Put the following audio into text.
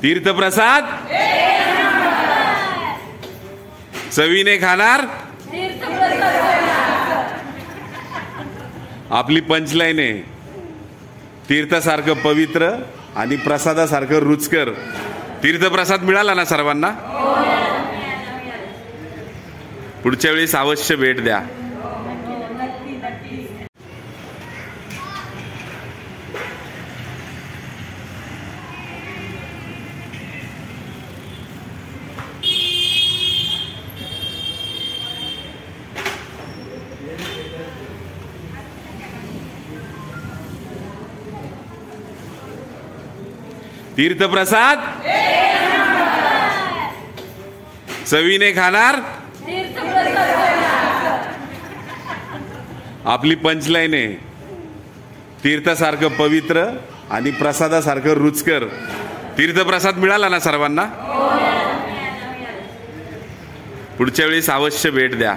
तीर्थप्रसाद चवीने खाणार आपली पंचलाईन आहे तीर्थासारखं पवित्र आणि प्रसादासारखं रुचकर। तीर्थप्रसाद मिळाला ना सर्वांना? पुढच्या वेळेस अवश्य भेट द्या। तीर्थप्रसाद चवीने खाणार आपली पंचलाईन आहे तीर्थासारखं पवित्र आणि प्रसादासारखं रुचकर। तीर्थप्रसाद मिळाला ना सर्वांना? पुढच्या वेळेस अवश्य भेट द्या।